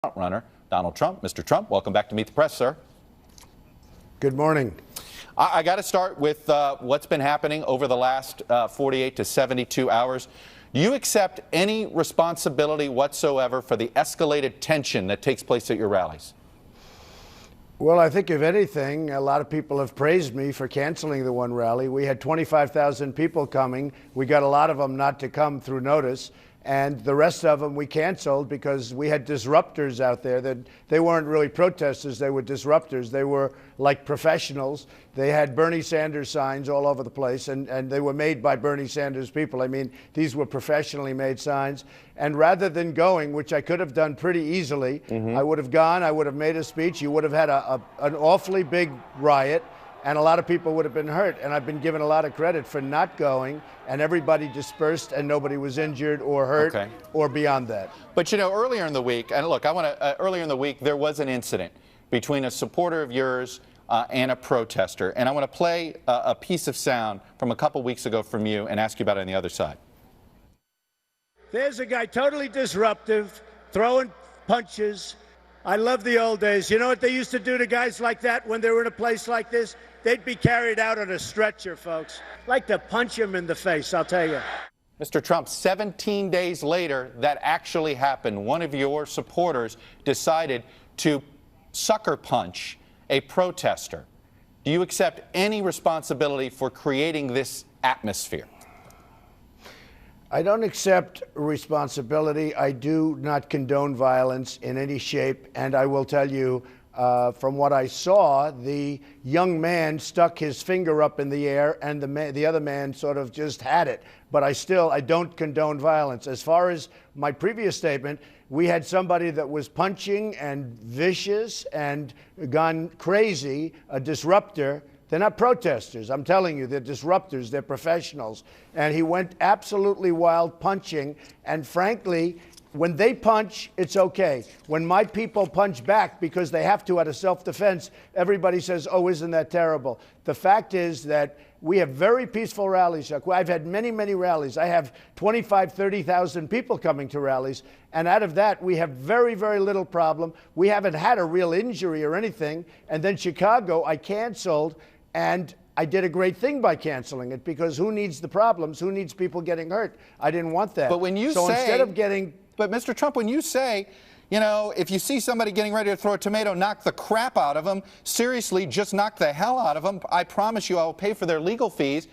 Frontrunner Donald Trump. Mr. Trump, welcome back to Meet the Press, sir. Good morning. I got to start with what's been happening over the last 48 to 72 hours. Do you accept any responsibility whatsoever for the escalated tension that takes place at your rallies? Well, I think if anything, a lot of people have praised me for canceling the one rally. We had 25,000 people coming. We got a lot of them not to come through notice. And the rest of them we canceled because we had disruptors out there. That they weren't really protesters, they were disruptors. They were like professionals. They had Bernie Sanders signs all over the place, and they were made by Bernie Sanders people. I mean, these were professionally made signs. And rather than going, which I could have done pretty easily, I would have gone, I would have made a speech, you would have had an awfully big riot, and a lot of people would have been hurt. And I've been given a lot of credit for not going, and everybody dispersed and nobody was injured or hurt or beyond that. But you know, earlier in the week, and look, earlier in the week, there was an incident between a supporter of yours and a protester. And I want to play a piece of sound from a couple weeks ago from you and ask you about it on the other side. There's a guy totally disruptive, throwing punches. I love the old days. You know what they used to do to guys like that when they were in a place like this? They'd be carried out on a stretcher, folks. Like to punch him in the face, I'll tell you. Mr. Trump, 17 days later, that actually happened. One of your supporters decided to sucker punch a protester. Do you accept any responsibility for creating this atmosphere? I don't accept responsibility. I do not condone violence in any shape. And I will tell you, from what I saw, the young man stuck his finger up in the air and the other man sort of just had it. But I don't condone violence. As far as my previous statement, we had somebody that was punching and vicious and gone crazy, a disruptor. They're not protesters. I'm telling you, they're disruptors. They're professionals. And he went absolutely wild punching. And frankly, when they punch, it's okay. When my people punch back because they have to out of self-defense, everybody says, oh, isn't that terrible? The fact is that we have very peaceful rallies. I've had many, many rallies. I have 25, 30,000 people coming to rallies. And out of that, we have very, very little problem. We haven't had a real injury or anything. And then Chicago, I canceled. And I did a great thing by canceling it because who needs the problems? Who needs people getting hurt? I didn't want that. But when you instead of getting... But Mr. Trump, when you say, you know, if you see somebody getting ready to throw a tomato, knock the crap out of them, seriously, just knock the hell out of them. I promise you I will pay for their legal fees.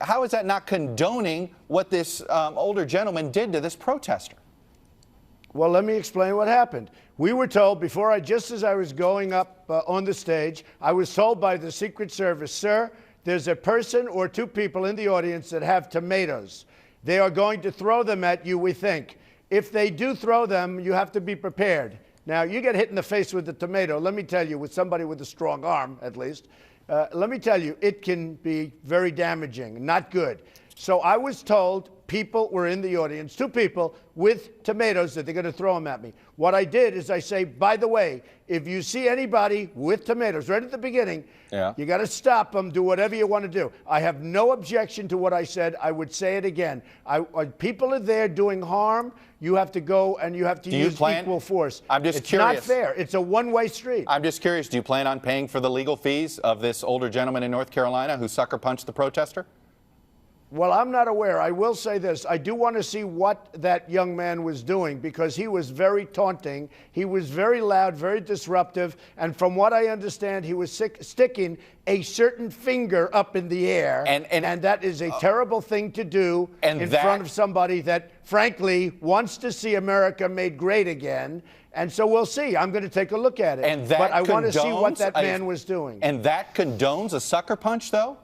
How is that not condoning what this older gentleman did to this protester? Well, let me explain what happened. We were told before just as I was going up on the stage, I was told by the Secret Service, sir, there's a person or two people in the audience that have tomatoes. They are going to throw them at you, we think. If they do throw them, you have to be prepared. Now, you get hit in the face with a tomato, let me tell you, with somebody with a strong arm, at least, let me tell you, it can be very damaging, not good. So I was told people were in the audience, two people with tomatoes that they're going to throw them at me. What I did is I say, by the way, if you see anybody with tomatoes right at the beginning, you got to stop them, do whatever you want to do. I have no objection to what I said. I would say it again. People are there doing harm. You have to go and you have to use equal force. I'm just it's curious. It's not fair. It's a one-way street. I'm just curious. Do you plan on paying for the legal fees of this older gentleman in North Carolina who sucker punched the protester? Well, I'm not aware. I will say this. I do want to see what that young man was doing because he was very taunting. He was very loud, very disruptive. And from what I understand, he was sticking a certain finger up in the air. And that is a terrible thing to do in front of somebody that, frankly, wants to see America made great again. And so we'll see. I'm going to take a look at it. But I want to see what that man was doing. And that condones a sucker punch, though?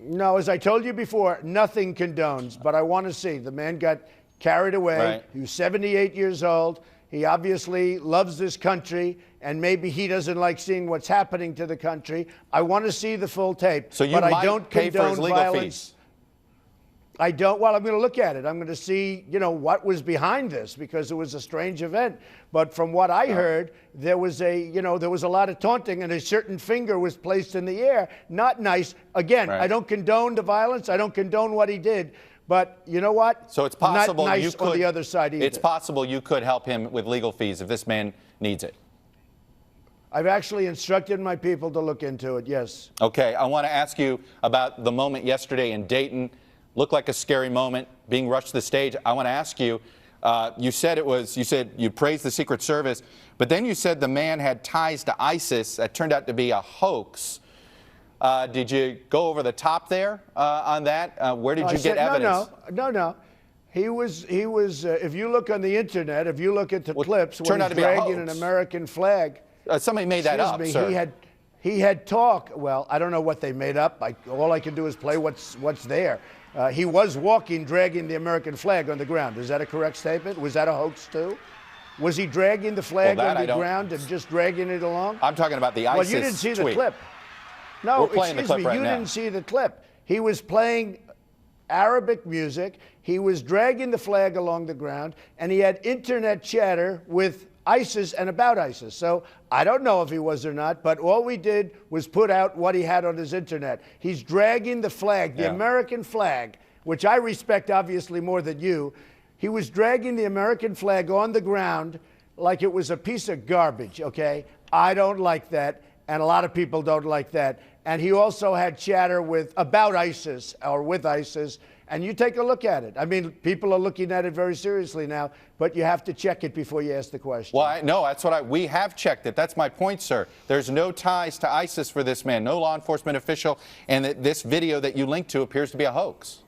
No, as I told you before, nothing condones, but I want to see. The man got carried away. Right. He was 78 years old. He obviously loves this country, and maybe he doesn't like seeing what's happening to the country. I want to see the full tape. So you but might I don't pay for his condone legal violence. fees. I don't. Well, I'm going to look at it. I'm going to see, you know, what was behind this because it was a strange event. But from what I heard, there was a lot of taunting and a certain finger was placed in the air. Not nice. Again, I don't condone the violence. I don't condone what he did. But you know what? So it's possible not nice you could, on the other side either. It's possible you could help him with legal fees if this man needs it. I've actually instructed my people to look into it, yes. Okay, I want to ask you about the moment yesterday in Dayton. Looked like a scary moment, being rushed to the stage. I want to ask you, you said you praised the Secret Service, but then you said the man had ties to ISIS. That turned out to be a hoax. Did you go over the top there on that? Where did you get evidence? No. He was. If you look on the internet, if you look at the clips, when he's dragging an American flag. Somebody made that up, sir. He had talk. Well, I don't know what they made up. All I can do is play what's there. He was walking, dragging the American flag on the ground. Is that a correct statement? Was that a hoax too? Was he dragging the flag on the ground and just dragging it along? I'm talking about the ISIS Well, you didn't see the tweet. clip. No, excuse me, right you now. didn't see the clip. He was playing Arabic music. He was dragging the flag along the ground, and he had internet chatter with ISIS and about ISIS. So I don't know if he was or not, but all we did was put out what he had on his internet. He's dragging the flag, the American flag, which I respect obviously more than you. He was dragging the American flag on the ground like it was a piece of garbage, okay? I don't like that, and a lot of people don't like that. And he also had chatter about ISIS or with ISIS. And you take a look at it. I mean, people are looking at it very seriously now, but you have to check it before you ask the question. Well, no, that's what we have checked it. That's my point, sir. There's no ties to ISIS for this man, no law enforcement official, and this video that you linked to appears to be a hoax.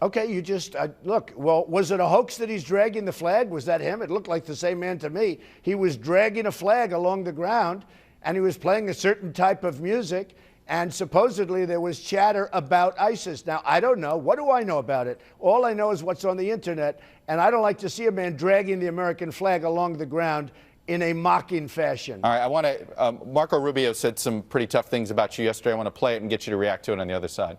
Okay, you just, look, well, was it a hoax that he's dragging the flag? Was that him? It looked like the same man to me. He was dragging a flag along the ground, and he was playing a certain type of music, and supposedly there was chatter about ISIS. Now, I don't know. What do I know about it? All I know is what's on the internet, and I don't like to see a man dragging the American flag along the ground in a mocking fashion. All right, I want to, Marco Rubio said some pretty tough things about you yesterday. I want to play it and get you to react to it on the other side.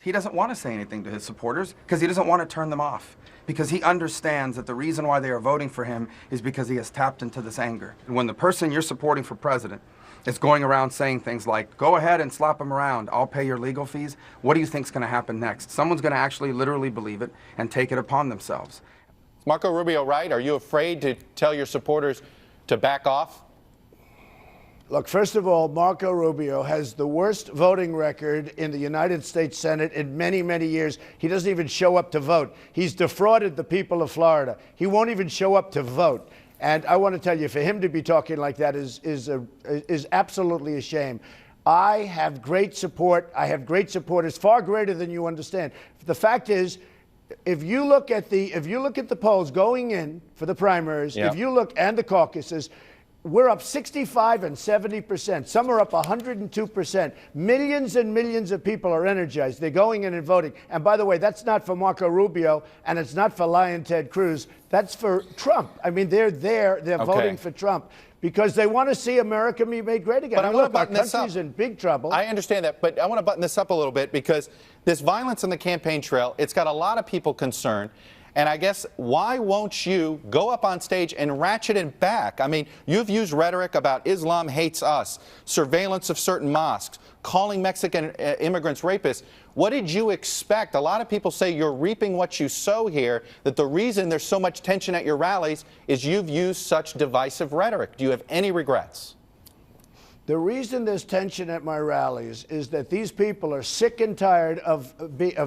He doesn't want to say anything to his supporters because he doesn't want to turn them off, because he understands that the reason why they are voting for him is because he has tapped into this anger. And when the person you're supporting for president is going around saying things like, go ahead and slap him around, I'll pay your legal fees, what do you think's going to happen next? Someone's going to actually literally believe it and take it upon themselves. Is Marco Rubio right? Are you afraid to tell your supporters to back off? Look, first of all, Marco Rubio has the worst voting record in the United States Senate in many, many years. He doesn't even show up to vote. He's defrauded the people of Florida. He won't even show up to vote. And I want to tell you, for him to be talking like that is absolutely a shame. I have great support. I have great supporters, far greater than you understand. The fact is, if you look at the polls going in for the primaries, if you look and the caucuses, we're up 65 and 70%. Some are up 102%. Millions and millions of people are energized. They're going in and voting. And by the way, that's not for Marco Rubio, and it's not for Lion Ted Cruz. That's for Trump. I mean, they're there. They're voting for Trump because they want to see America be made great again. But I want to look, our button this up. country's in big trouble. I understand that, but I want to button this up a little bit because this violence on the campaign trail, it's got a lot of people concerned. And I guess, why won't you go up on stage and ratchet it back? I mean, you've used rhetoric about Islam hates us, surveillance of certain mosques, calling Mexican immigrants rapists. What did you expect? A lot of people say you're reaping what you sow here, that the reason there's so much tension at your rallies is you've used such divisive rhetoric. Do you have any regrets? The reason there's tension at my rallies is that these people are sick and tired of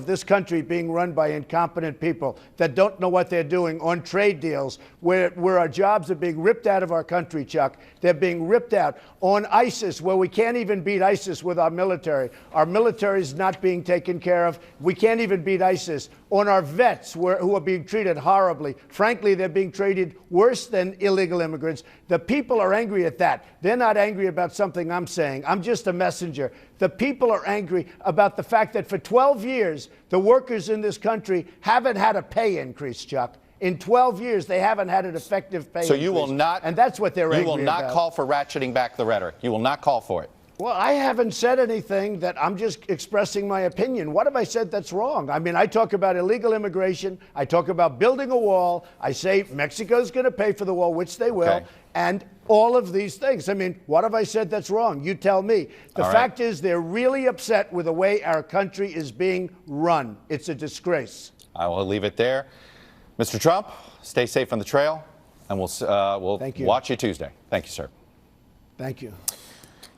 this country being run by incompetent people that don't know what they're doing on trade deals where our jobs are being ripped out of our country, Chuck. They're being ripped out. On ISIS, where we can't even beat ISIS with our military. Our military is not being taken care of. We can't even beat ISIS. On our vets who are being treated horribly. Frankly, they're being treated worse than illegal immigrants. The people are angry at that. They're not angry about something I'm saying. I'm just a messenger. The people are angry about the fact that for 12 years, the workers in this country haven't had a pay increase, Chuck. In 12 years, they haven't had an effective pay increase. So you will not, and that's what they're angry about. You will not call for ratcheting back the rhetoric. You will not call for it. Well, I haven't said anything. That I'm just expressing my opinion. What have I said that's wrong? I mean, I talk about illegal immigration. I talk about building a wall. I say Mexico's going to pay for the wall, which they will. Okay. And all of these things. I mean, what have I said that's wrong? You tell me. The fact is they're really upset with the way our country is being run. It's a disgrace. I will leave it there. Mr. Trump, stay safe on the trail, and we'll Thank you. watch you Tuesday. Thank you, sir. Thank you.